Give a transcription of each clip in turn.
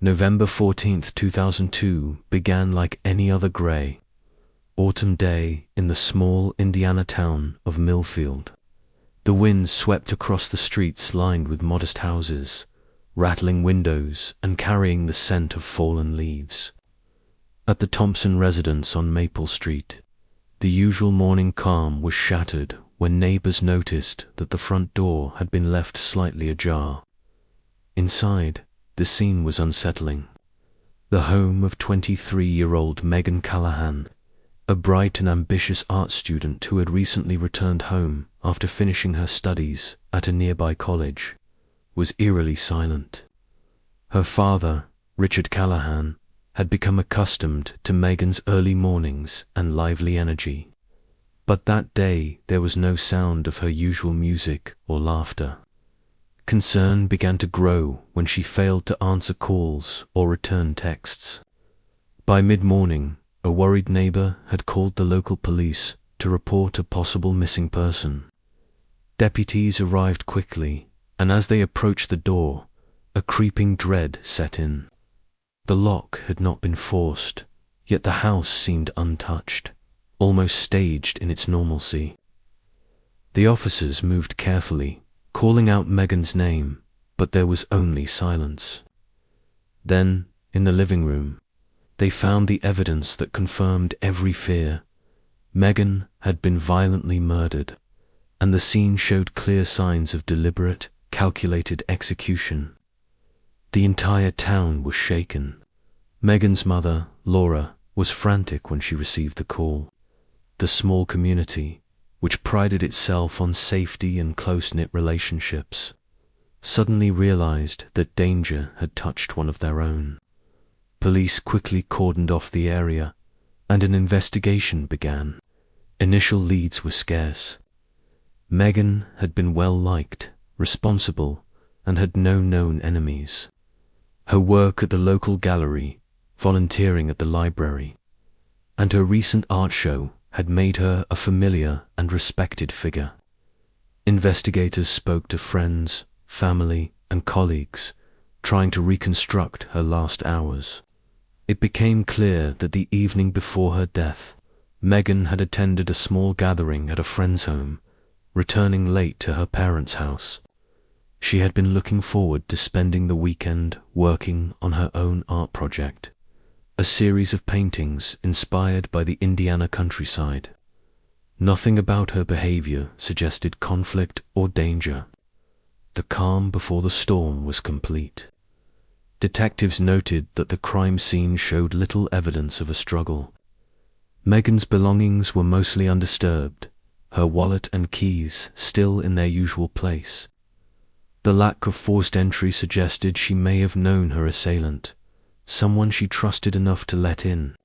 November 14th, 2002 began like any other grey autumn day in the small Indiana town of Millfield. The wind swept across the streets lined with modest houses, rattling windows and carrying the scent of fallen leaves. At the Thompson residence on Maple Street, the usual morning calm was shattered when neighbors noticed that the front door had been left slightly ajar. Inside, the scene was unsettling. The home of 23-year-old Megan Callahan, a bright and ambitious art student who had recently returned home after finishing her studies at a nearby college, was eerily silent. Her father, Richard Callahan, had become accustomed to Megan's early mornings and lively energy. But that day there was no sound of her usual music or laughter. Concern began to grow when she failed to answer calls or return texts. By mid-morning, a worried neighbor had called the local police to report a possible missing person. Deputies arrived quickly, and as they approached the door, a creeping dread set in. The lock had not been forced, yet the house seemed untouched, almost staged in its normalcy. The officers moved carefully, calling out Megan's name, but there was only silence. Then, in the living room, they found the evidence that confirmed every fear. Megan had been violently murdered, and the scene showed clear signs of deliberate, calculated execution. The entire town was shaken. Megan's mother, Laura, was frantic when she received the call. The small community, which prided itself on safety and close-knit relationships, suddenly realized that danger had touched one of their own. Police quickly cordoned off the area, and an investigation began. Initial leads were scarce. Megan had been well-liked, responsible, and had no known enemies. Her work at the local gallery, volunteering at the library, and her recent art show had made her a familiar and respected figure. Investigators spoke to friends, family, and colleagues, trying to reconstruct her last hours. It became clear that the evening before her death, Megan had attended a small gathering at a friend's home, returning late to her parents' house. She had been looking forward to spending the weekend working on her own art project, a series of paintings inspired by the Indiana countryside. Nothing about her behavior suggested conflict or danger. The calm before the storm was complete. Detectives noted that the crime scene showed little evidence of a struggle. Megan's belongings were mostly undisturbed, her wallet and keys still in their usual place. The lack of forced entry suggested she may have known her assailant, someone she trusted enough to let in.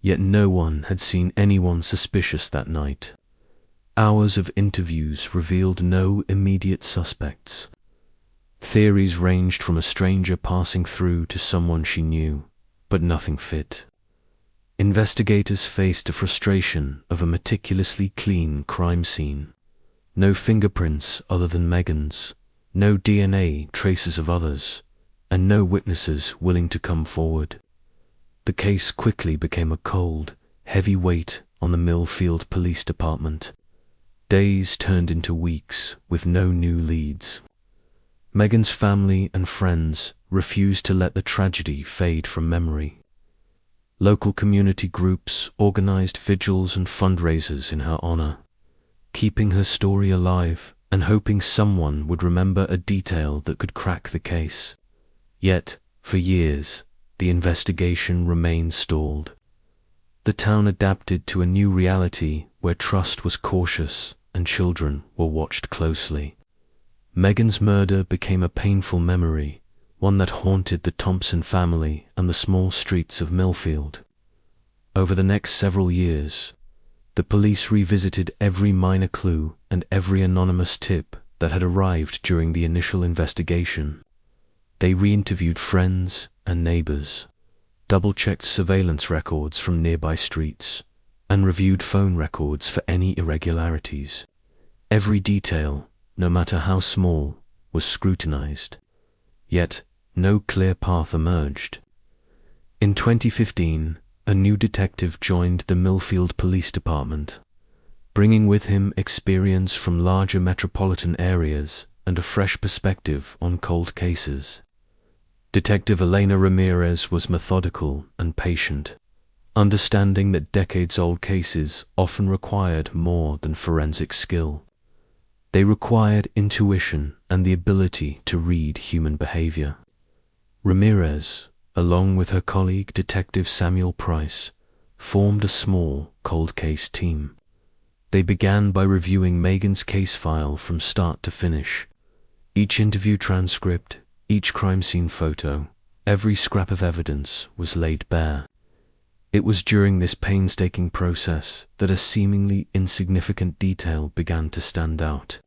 Yet no one had seen anyone suspicious that night. Hours of interviews revealed no immediate suspects. Theories ranged from a stranger passing through to someone she knew, but nothing fit. Investigators faced the frustration of a meticulously clean crime scene. No fingerprints other than Megan's, no DNA traces of others, and no witnesses willing to come forward. The case quickly became a cold, heavy weight on the Millfield Police Department. Days turned into weeks with no new leads. Megan's family and friends refused to let the tragedy fade from memory. Local community groups organized vigils and fundraisers in her honor, keeping her story alive and hoping someone would remember a detail that could crack the case. Yet, for years, the investigation remained stalled. The town adapted to a new reality where trust was cautious and children were watched closely. Megan's murder became a painful memory, one that haunted the Thompson family and the small streets of Millfield. Over the next several years, the police revisited every minor clue and every anonymous tip that had arrived during the initial investigation. They re-interviewed friends and neighbors, double-checked surveillance records from nearby streets, and reviewed phone records for any irregularities. Every detail, no matter how small, was scrutinized. Yet, no clear path emerged. In 2015, a new detective joined the Millfield Police Department, bringing with him experience from larger metropolitan areas and a fresh perspective on cold cases. Detective Elena Ramirez was methodical and patient, understanding that decades-old cases often required more than forensic skill. They required intuition and the ability to read human behavior. Ramirez, along with her colleague Detective Samuel Price, formed a small cold case team. They began by reviewing Megan's case file from start to finish. Each interview transcript, each crime scene photo, every scrap of evidence was laid bare. It was during this painstaking process that a seemingly insignificant detail began to stand out.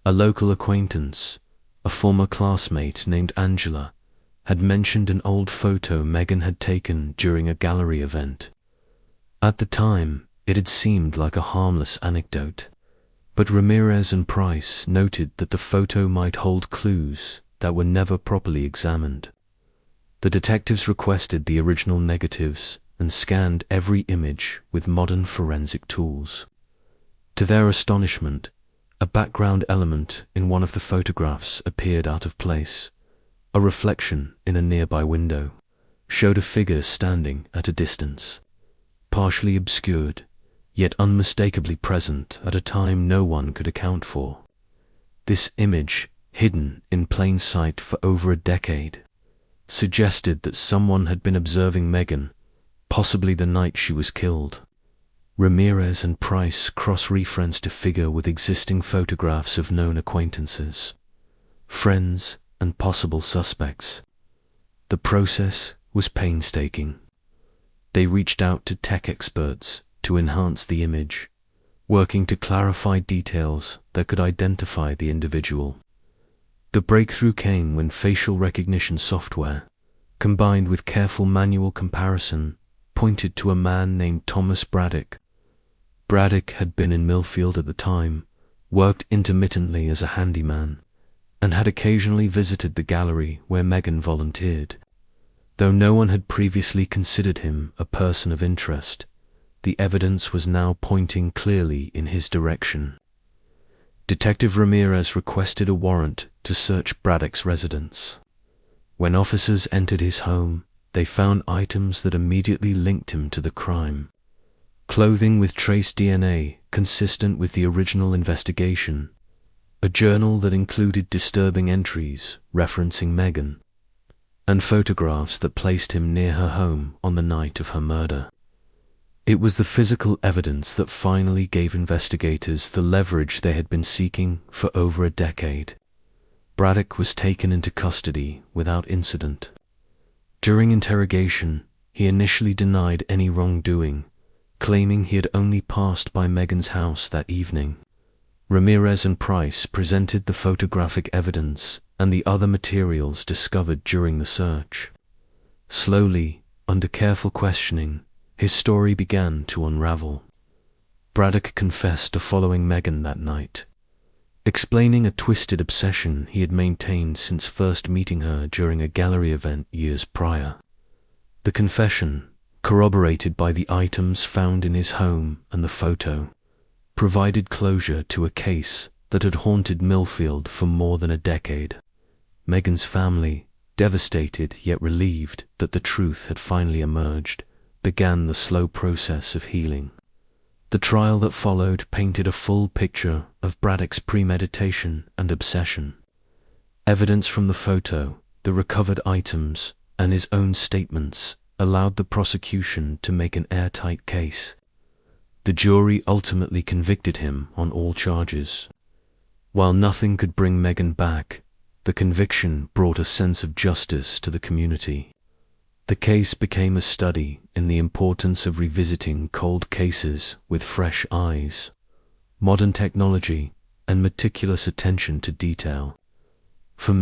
A local acquaintance, a former classmate named Angela, had mentioned an old photo Megan had taken during a gallery event. At the time, it had seemed like a harmless anecdote, but Ramirez and Price noted that the photo might hold clues that were never properly examined. The detectives requested the original negatives and scanned every image with modern forensic tools. To their astonishment, a background element in one of the photographs appeared out of place. A reflection in a nearby window showed a figure standing at a distance, partially obscured, yet unmistakably present at a time no one could account for. This image, hidden in plain sight for over a decade, suggested that someone had been observing Megan, possibly the night she was killed. Ramirez and Price cross-referenced a figure with existing photographs of known acquaintances, friends, and possible suspects. The process was painstaking. They reached out to tech experts to enhance the image, working to clarify details that could identify the individual. The breakthrough came when facial recognition software, combined with careful manual comparison, pointed to a man named Thomas Braddock. Braddock had been in Millfield at the time, worked intermittently as a handyman, and had occasionally visited the gallery where Megan volunteered. Though no one had previously considered him a person of interest, the evidence was now pointing clearly in his direction. Detective Ramirez requested a warrant to search Braddock's residence. When officers entered his home, they found items that immediately linked him to the crime. Clothing with trace DNA consistent with the original investigation, a journal that included disturbing entries referencing Megan, and photographs that placed him near her home on the night of her murder. It was the physical evidence that finally gave investigators the leverage they had been seeking for over a decade. Braddock was taken into custody without incident. During interrogation, he initially denied any wrongdoing, claiming he had only passed by Megan's house that evening. Ramirez and Price presented the photographic evidence and the other materials discovered during the search. Slowly, under careful questioning, his story began to unravel. Braddock confessed to following Megan that night, explaining a twisted obsession he had maintained since first meeting her during a gallery event years prior. The confession, corroborated by the items found in his home and the photo, provided closure to a case that had haunted Millfield for more than a decade. Megan's family, devastated yet relieved that the truth had finally emerged, began the slow process of healing. The trial that followed painted a full picture of Braddock's premeditation and obsession. Evidence from the photo, the recovered items, and his own statements allowed the prosecution to make an airtight case. The jury ultimately convicted him on all charges. While nothing could bring Megan back, the conviction brought a sense of justice to the community. The case became a study in the importance of revisiting cold cases with fresh eyes, modern technology, and meticulous attention to detail. For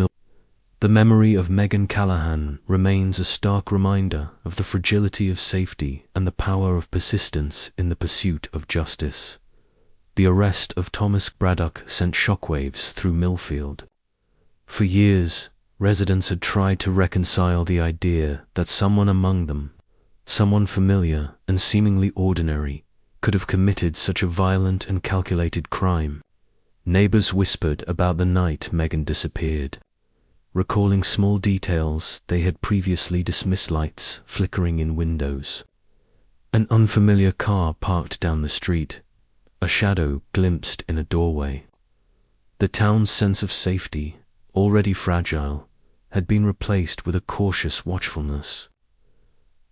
the memory of Megan Callahan remains a stark reminder of the fragility of safety and the power of persistence in the pursuit of justice. The arrest of Thomas Braddock sent shockwaves through Millfield. For years, Residents had tried to reconcile the idea that someone among them, someone familiar and seemingly ordinary, could have committed such a violent and calculated crime. Neighbors whispered about the night Megan disappeared, recalling small details they had previously dismissed: lights flickering in windows, an unfamiliar car parked down the street, a shadow glimpsed in a doorway. The town's sense of safety, already fragile, had been replaced with a cautious watchfulness.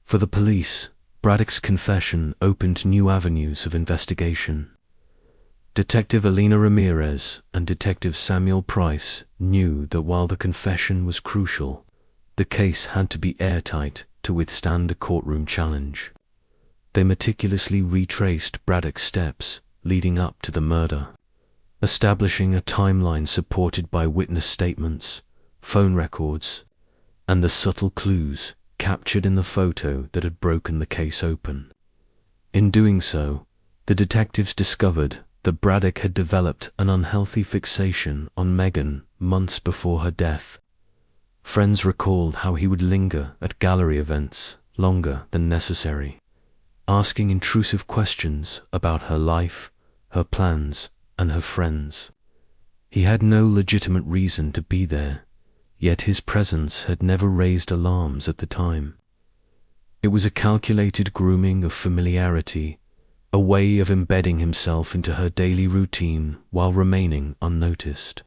For the police, Braddock's confession opened new avenues of investigation. Detective Elena Ramirez and Detective Samuel Price knew that while the confession was crucial, the case had to be airtight to withstand a courtroom challenge. They meticulously retraced Braddock's steps leading up to the murder, establishing a timeline supported by witness statements, phone records, and the subtle clues captured in the photo that had broken the case open. In doing so, the detectives discovered that Braddock had developed an unhealthy fixation on Megan months before her death. Friends recalled how he would linger at gallery events longer than necessary, asking intrusive questions about her life, her plans, and her friends. He had no legitimate reason to be there, yet his presence had never raised alarms at the time. It was a calculated grooming of familiarity, a way of embedding himself into her daily routine while remaining unnoticed.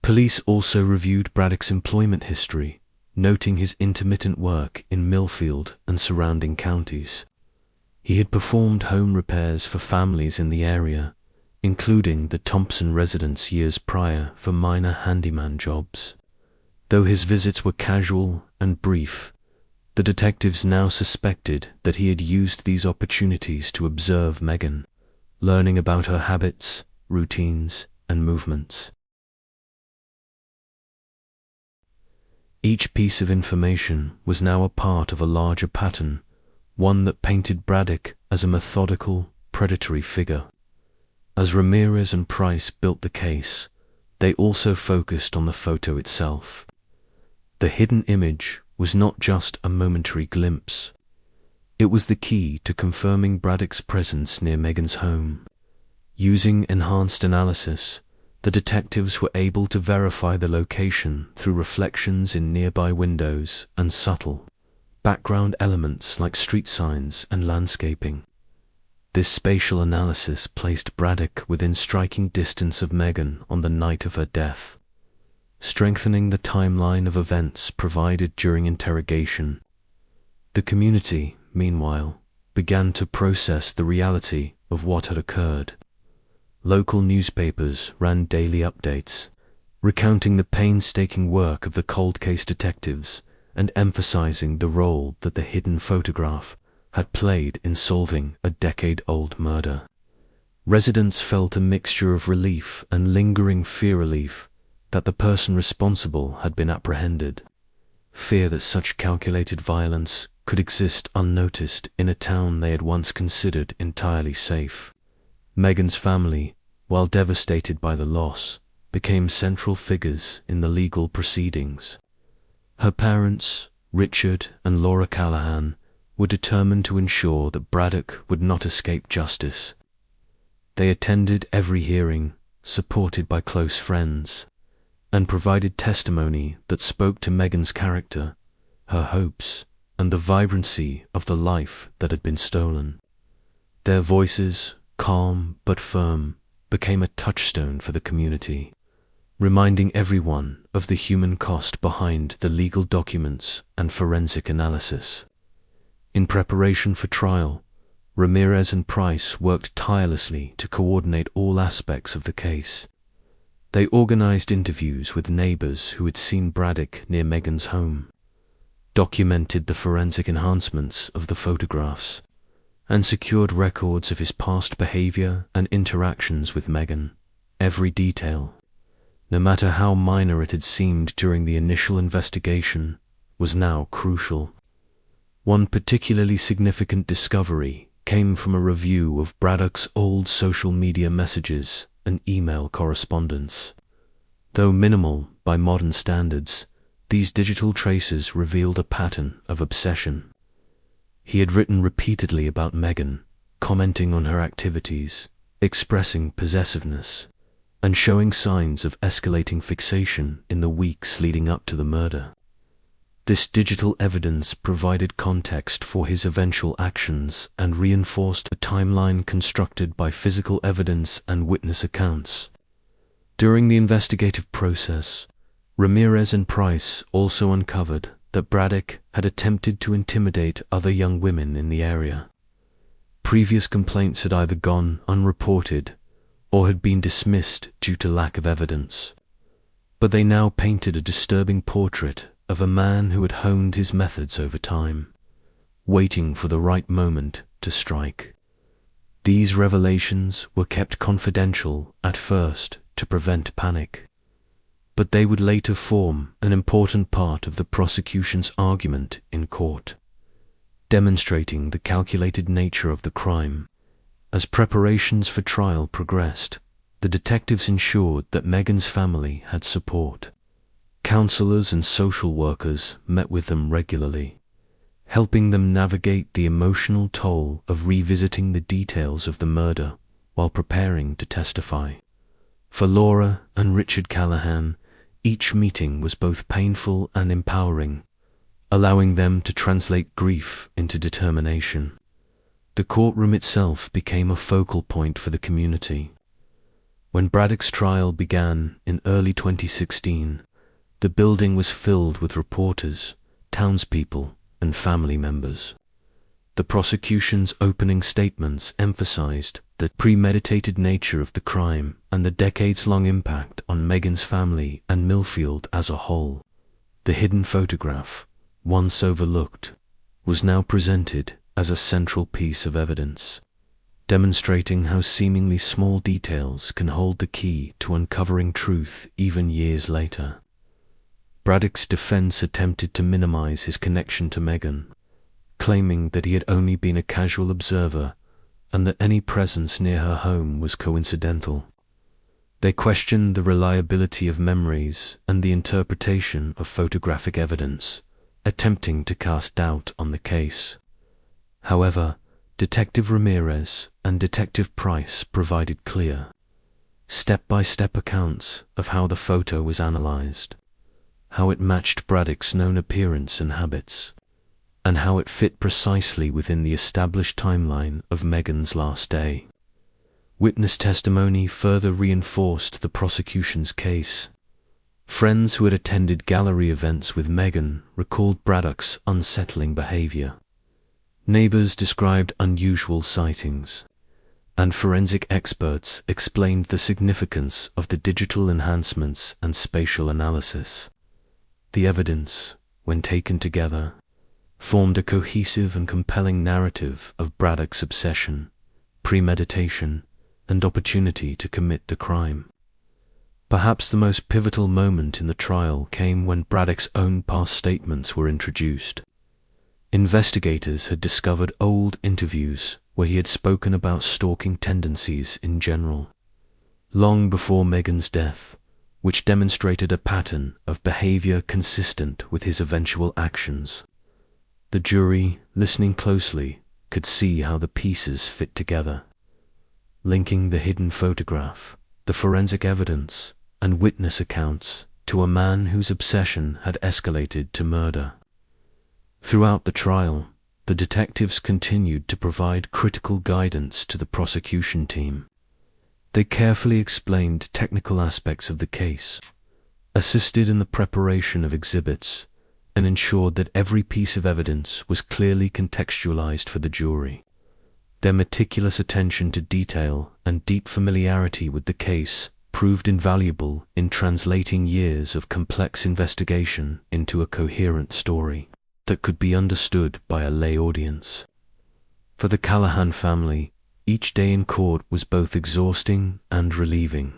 Police also reviewed Braddock's employment history, noting his intermittent work in Millfield and surrounding counties. He had performed home repairs for families in the area, including the Thompson residence years prior for minor handyman jobs. Though his visits were casual and brief, the detectives now suspected that he had used these opportunities to observe Megan, learning about her habits, routines, and movements. Each piece of information was now a part of a larger pattern, one that painted Braddock as a methodical, predatory figure. As Ramirez and Price built the case, they also focused on the photo itself. The hidden image was not just a momentary glimpse. It was the key to confirming Braddock's presence near Megan's home. Using enhanced analysis, the detectives were able to verify the location through reflections in nearby windows and subtle background elements like street signs and landscaping. This spatial analysis placed Braddock within striking distance of Megan on the night of her death, strengthening the timeline of events provided during interrogation. The community, meanwhile, began to process the reality of what had occurred. Local newspapers ran daily updates, recounting the painstaking work of the cold case detectives and emphasizing the role that the hidden photograph had played in solving a decade-old murder. Residents felt a mixture of relief and lingering fear-relief that the person responsible had been apprehended, fear that such calculated violence could exist unnoticed in a town they had once considered entirely safe. Megan's family, while devastated by the loss, became central figures in the legal proceedings. Her parents, Richard and Laura Callahan, were determined to ensure that Braddock would not escape justice. They attended every hearing, supported by close friends, and provided testimony that spoke to Megan's character, her hopes, and the vibrancy of the life that had been stolen. Their voices, calm but firm, became a touchstone for the community, reminding everyone of the human cost behind the legal documents and forensic analysis. In preparation for trial, Ramirez and Price worked tirelessly to coordinate all aspects of the case. They organized interviews with neighbors who had seen Braddock near Megan's home, documented the forensic enhancements of the photographs, and secured records of his past behavior and interactions with Megan. Every detail, no matter how minor it had seemed during the initial investigation, was now crucial. One particularly significant discovery came from a review of Braddock's old social media messages and email correspondence. Though minimal by modern standards, these digital traces revealed a pattern of obsession. He had written repeatedly about Megan, commenting on her activities, expressing possessiveness, and showing signs of escalating fixation in the weeks leading up to the murder. This digital evidence provided context for his eventual actions and reinforced a timeline constructed by physical evidence and witness accounts. During the investigative process, Ramirez and Price also uncovered that Braddock had attempted to intimidate other young women in the area. Previous complaints had either gone unreported or had been dismissed due to lack of evidence, but they now painted a disturbing portrait of a man who had honed his methods over time, waiting for the right moment to strike. These revelations were kept confidential at first to prevent panic, but they would later form an important part of the prosecution's argument in court, demonstrating the calculated nature of the crime. As preparations for trial progressed, the detectives ensured that Megan's family had support. Counselors and social workers met with them regularly, helping them navigate the emotional toll of revisiting the details of the murder while preparing to testify. For Laura and Richard Callahan, each meeting was both painful and empowering, allowing them to translate grief into determination. The courtroom itself became a focal point for the community. When Braddock's trial began in early 2016, the building was filled with reporters, townspeople, and family members. The prosecution's opening statements emphasized the premeditated nature of the crime and the decades-long impact on Megan's family and Millfield as a whole. The hidden photograph, once overlooked, was now presented as a central piece of evidence, demonstrating how seemingly small details can hold the key to uncovering truth even years later. Braddock's defense attempted to minimize his connection to Megan, claiming that he had only been a casual observer and that any presence near her home was coincidental. They questioned the reliability of memories and the interpretation of photographic evidence, attempting to cast doubt on the case. However, Detective Ramirez and Detective Price provided clear, step-by-step accounts of how the photo was analyzed, how it matched Braddock's known appearance and habits, and how it fit precisely within the established timeline of Megan's last day. Witness testimony further reinforced the prosecution's case. Friends who had attended gallery events with Megan recalled Braddock's unsettling behavior. Neighbors described unusual sightings, and forensic experts explained the significance of the digital enhancements and spatial analysis. The evidence, when taken together, formed a cohesive and compelling narrative of Braddock's obsession, premeditation, and opportunity to commit the crime. Perhaps the most pivotal moment in the trial came when Braddock's own past statements were introduced. Investigators had discovered old interviews where he had spoken about stalking tendencies in general, long before Megan's death, which demonstrated a pattern of behavior consistent with his eventual actions. The jury, listening closely, could see how the pieces fit together, linking the hidden photograph, the forensic evidence, and witness accounts to a man whose obsession had escalated to murder. Throughout the trial, the detectives continued to provide critical guidance to the prosecution team. They carefully explained technical aspects of the case, assisted in the preparation of exhibits, and ensured that every piece of evidence was clearly contextualized for the jury. Their meticulous attention to detail and deep familiarity with the case proved invaluable in translating years of complex investigation into a coherent story that could be understood by a lay audience. For the Callahan family, each day in court was both exhausting and relieving.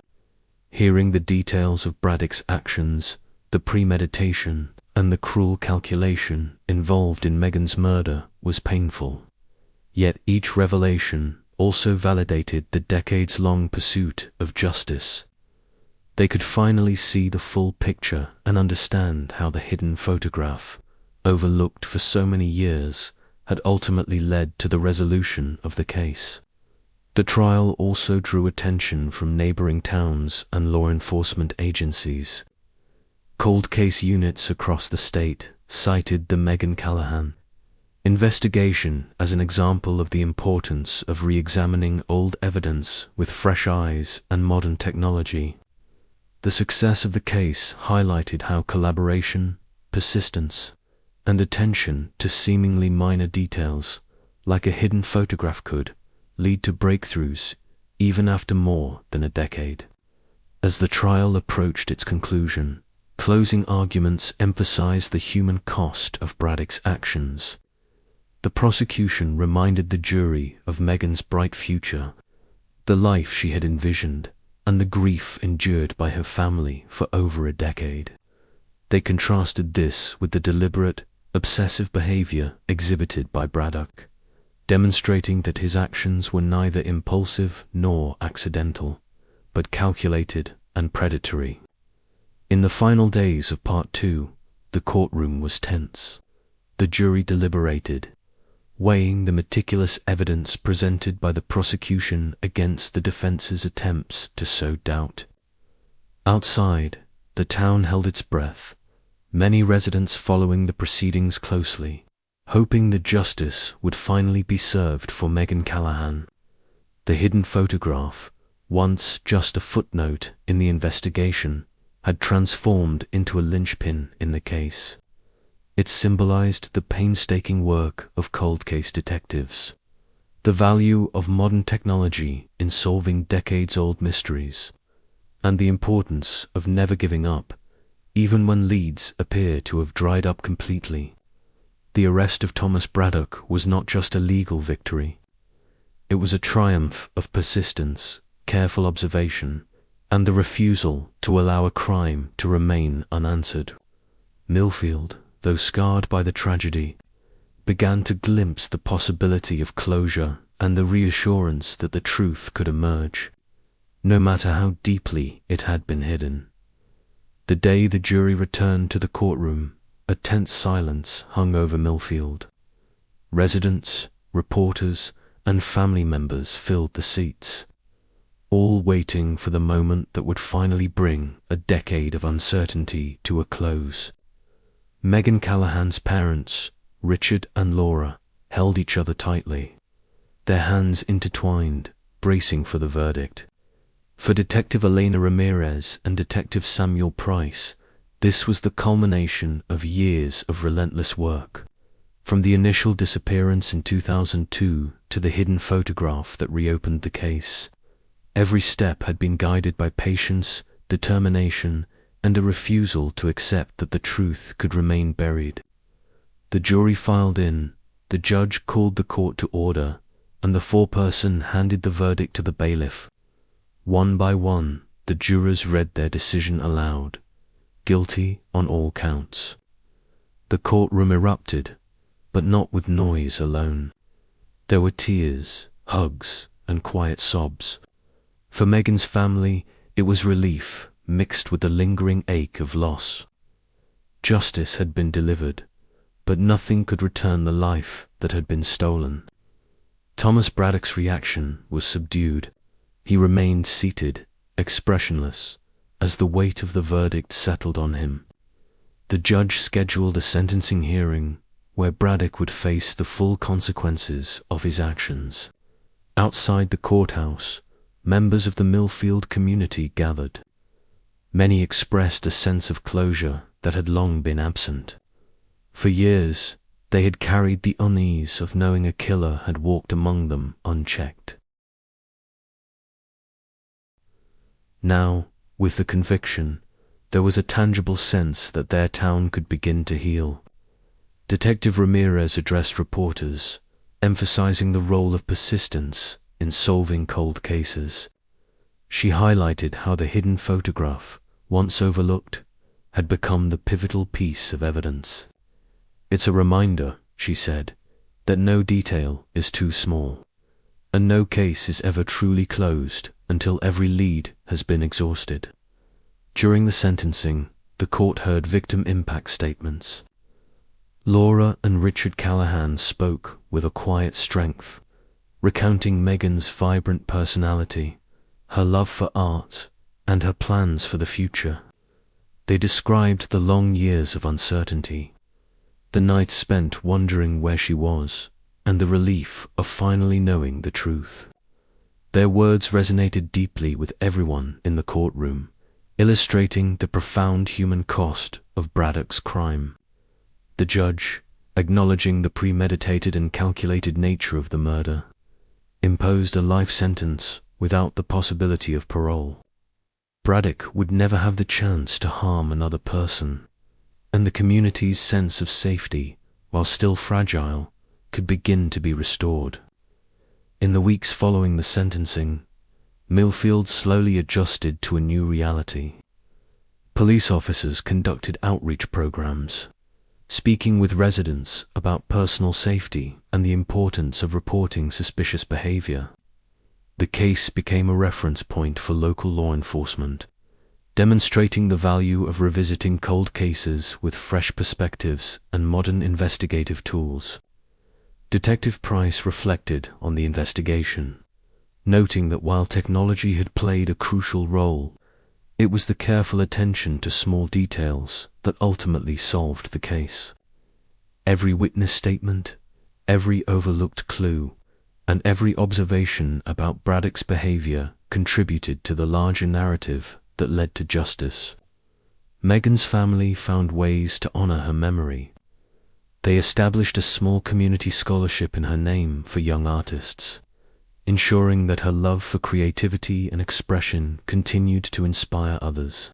Hearing the details of Braddock's actions, the premeditation, and the cruel calculation involved in Megan's murder was painful. Yet each revelation also validated the decades-long pursuit of justice. They could finally see the full picture and understand how the hidden photograph, overlooked for so many years, had ultimately led to the resolution of the case. The trial also drew attention from neighboring towns and law enforcement agencies. Cold case units across the state cited the Megan Callahan investigation as an example of the importance of re-examining old evidence with fresh eyes and modern technology. The success of the case highlighted how collaboration, persistence, and attention to seemingly minor details, like a hidden photograph, could lead to breakthroughs even after more than a decade. As the trial approached its conclusion, closing arguments emphasized the human cost of Braddock's actions. The prosecution reminded the jury of Megan's bright future, the life she had envisioned, and the grief endured by her family for over a decade. They contrasted this with the deliberate, obsessive behavior exhibited by Braddock, demonstrating that his actions were neither impulsive nor accidental, but calculated and predatory. In the final days of Part 2, the courtroom was tense. The jury deliberated, weighing the meticulous evidence presented by the prosecution against the defense's attempts to sow doubt. Outside, the town held its breath, many residents following the proceedings closely, hoping that justice would finally be served for Megan Callahan. The hidden photograph, once just a footnote in the investigation, had transformed into a linchpin in the case. It symbolized the painstaking work of cold case detectives, the value of modern technology in solving decades-old mysteries, and the importance of never giving up, even when leads appear to have dried up completely. The arrest of Thomas Braddock was not just a legal victory. It was a triumph of persistence, careful observation, and the refusal to allow a crime to remain unanswered. Millfield, though scarred by the tragedy, began to glimpse the possibility of closure and the reassurance that the truth could emerge, no matter how deeply it had been hidden. The day the jury returned to the courtroom, a tense silence hung over Millfield. Residents, reporters, and family members filled the seats, all waiting for the moment that would finally bring a decade of uncertainty to a close. Megan Callahan's parents, Richard and Laura, held each other tightly, their hands intertwined, bracing for the verdict. For Detective Elena Ramirez and Detective Samuel Price, this was the culmination of years of relentless work. From the initial disappearance in 2002 to the hidden photograph that reopened the case, every step had been guided by patience, determination, and a refusal to accept that the truth could remain buried. The jury filed in, the judge called the court to order, and the foreperson handed the verdict to the bailiff. One by one, the jurors read their decision aloud, guilty on all counts. The courtroom erupted, but not with noise alone. There were tears, hugs, and quiet sobs. For Megan's family, it was relief mixed with the lingering ache of loss. Justice had been delivered, but nothing could return the life that had been stolen. Thomas Braddock's reaction was subdued. He remained seated, expressionless, as the weight of the verdict settled on him. The judge scheduled a sentencing hearing where Braddock would face the full consequences of his actions. Outside the courthouse, members of the Millfield community gathered. Many expressed a sense of closure that had long been absent. For years, they had carried the unease of knowing a killer had walked among them unchecked. Now, with the conviction, there was a tangible sense that their town could begin to heal. Detective Ramirez addressed reporters, emphasizing the role of persistence in solving cold cases. She highlighted how the hidden photograph, once overlooked, had become the pivotal piece of evidence. "It's a reminder," she said, "that no detail is too small, and no case is ever truly closed until every lead has been exhausted." During the sentencing, the court heard victim impact statements. Laura and Richard Callahan spoke with a quiet strength, recounting Megan's vibrant personality, her love for art, and her plans for the future. They described the long years of uncertainty, the nights spent wondering where she was, and the relief of finally knowing the truth. Their words resonated deeply with everyone in the courtroom, illustrating the profound human cost of Braddock's crime. The judge, acknowledging the premeditated and calculated nature of the murder, imposed a life sentence without the possibility of parole. Braddock would never have the chance to harm another person, and the community's sense of safety, while still fragile, could begin to be restored. In the weeks following the sentencing, Millfield slowly adjusted to a new reality. Police officers conducted outreach programs, speaking with residents about personal safety and the importance of reporting suspicious behavior. The case became a reference point for local law enforcement, demonstrating the value of revisiting cold cases with fresh perspectives and modern investigative tools. Detective Price reflected on the investigation, noting that while technology had played a crucial role, it was the careful attention to small details that ultimately solved the case. Every witness statement, every overlooked clue, and every observation about Braddock's behavior contributed to the larger narrative that led to justice. Megan's family found ways to honor her memory. They established a small community scholarship in her name for young artists, ensuring that her love for creativity and expression continued to inspire others.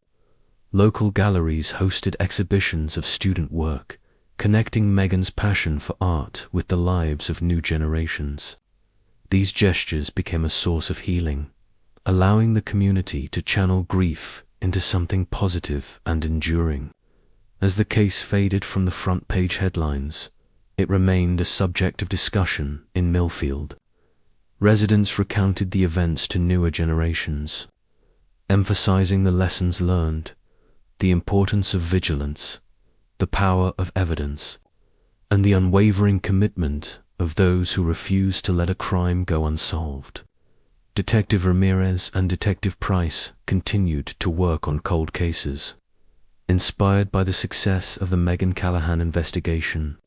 Local galleries hosted exhibitions of student work, connecting Megan's passion for art with the lives of new generations. These gestures became a source of healing, allowing the community to channel grief into something positive and enduring. As the case faded from the front-page headlines, it remained a subject of discussion in Millfield. Residents recounted the events to newer generations, emphasizing the lessons learned, the importance of vigilance, the power of evidence, and the unwavering commitment of those who refuse to let a crime go unsolved. Detective Ramirez and Detective Price continued to work on cold cases. Inspired by the success of the Megan Callahan investigation,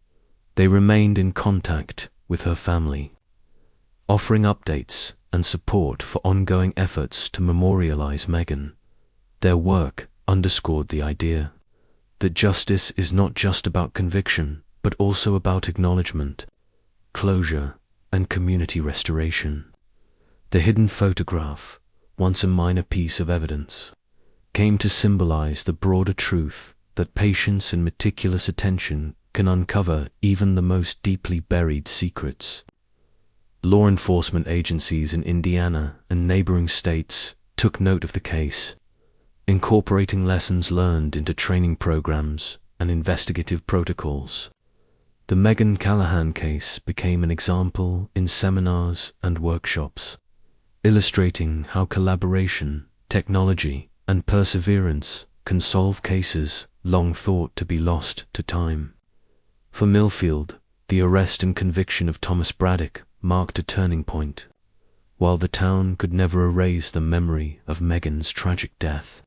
they remained in contact with her family, offering updates and support for ongoing efforts to memorialize Megan. Their work underscored the idea that justice is not just about conviction, but also about acknowledgement, closure, and community restoration. The hidden photograph, once a minor piece of evidence, came to symbolize the broader truth that patience and meticulous attention can uncover even the most deeply buried secrets. Law enforcement agencies in Indiana and neighboring states took note of the case, incorporating lessons learned into training programs and investigative protocols. The Megan Callahan case became an example in seminars and workshops, illustrating how collaboration, technology, and perseverance can solve cases long thought to be lost to time. For Millfield, the arrest and conviction of Thomas Braddock marked a turning point. While the town could never erase the memory of Megan's tragic death,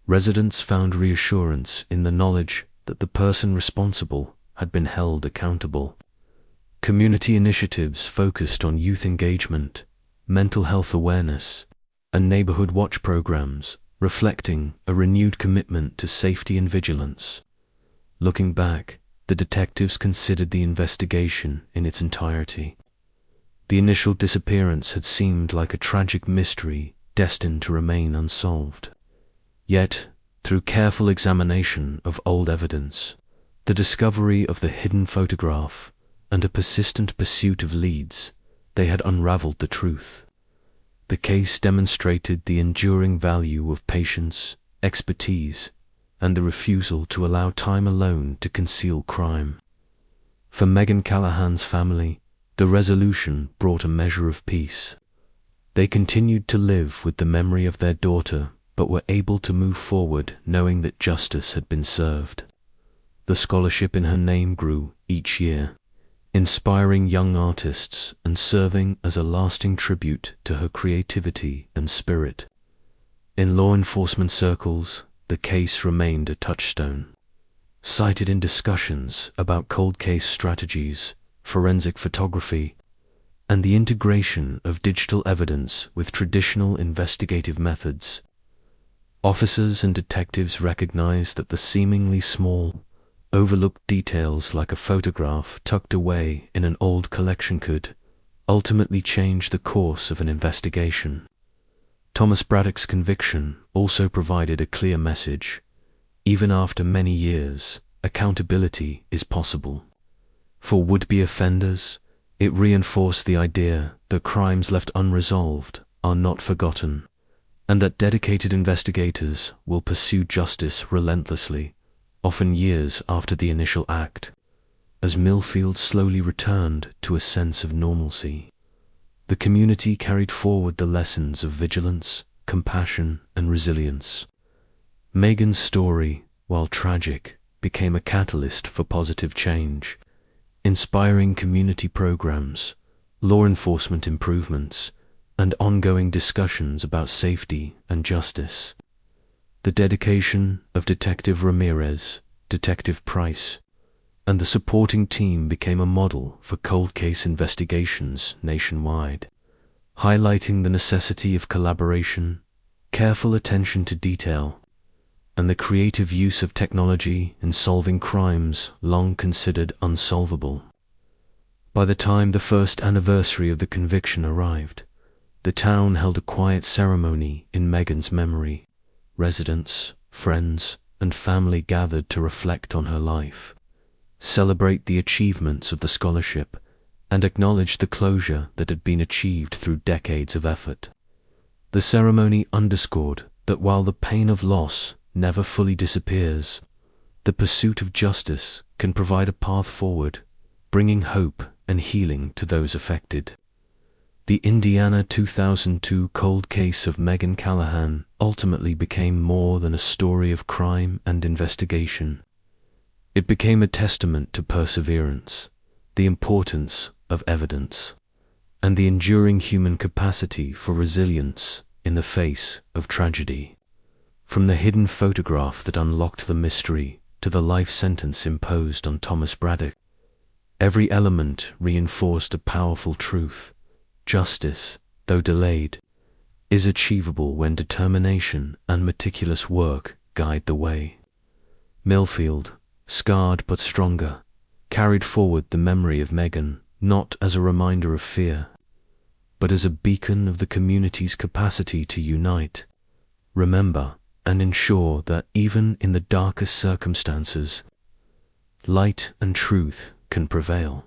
residents found reassurance in the knowledge that the person responsible had been held accountable. Community initiatives focused on youth engagement, mental health awareness, and neighborhood watch programs, reflecting a renewed commitment to safety and vigilance. Looking back, the detectives considered the investigation in its entirety. The initial disappearance had seemed like a tragic mystery destined to remain unsolved. Yet, through careful examination of old evidence, the discovery of the hidden photograph, and a persistent pursuit of leads, they had unraveled the truth. The case demonstrated the enduring value of patience, expertise, and the refusal to allow time alone to conceal crime. For Megan Callahan's family, the resolution brought a measure of peace. They continued to live with the memory of their daughter but were able to move forward knowing that justice had been served. The scholarship in her name grew each year, inspiring young artists and serving as a lasting tribute to her creativity and spirit. In law enforcement circles, the case remained a touchstone, cited in discussions about cold case strategies, forensic photography, and the integration of digital evidence with traditional investigative methods. Officers and detectives recognized that the seemingly small, overlooked details like a photograph tucked away in an old collection could ultimately change the course of an investigation. Thomas Braddock's conviction also provided a clear message. Even after many years, accountability is possible. For would-be offenders, it reinforced the idea that crimes left unresolved are not forgotten, and that dedicated investigators will pursue justice relentlessly, often years after the initial act. As Millfield slowly returned to a sense of normalcy, the community carried forward the lessons of vigilance, compassion, and resilience. Megan's story, while tragic, became a catalyst for positive change, inspiring community programs, law enforcement improvements, and ongoing discussions about safety and justice. The dedication of Detective Ramirez, Detective Price, and the supporting team became a model for cold case investigations nationwide, highlighting the necessity of collaboration, careful attention to detail, and the creative use of technology in solving crimes long considered unsolvable. By the time the first anniversary of the conviction arrived, the town held a quiet ceremony in Megan's memory. Residents, friends, and family gathered to reflect on her life, celebrate the achievements of the scholarship, and acknowledge the closure that had been achieved through decades of effort. The ceremony underscored that while the pain of loss never fully disappears, the pursuit of justice can provide a path forward, bringing hope and healing to those affected. The Indiana 2002 cold case of Megan Callahan ultimately became more than a story of crime and investigation. It became a testament to perseverance, the importance of evidence, and the enduring human capacity for resilience in the face of tragedy. From the hidden photograph that unlocked the mystery to the life sentence imposed on Thomas Braddock, every element reinforced a powerful truth. Justice, though delayed, is achievable when determination and meticulous work guide the way. Millfield, scarred but stronger, carried forward the memory of Megan, not as a reminder of fear, but as a beacon of the community's capacity to unite, remember, and ensure that even in the darkest circumstances, light and truth can prevail.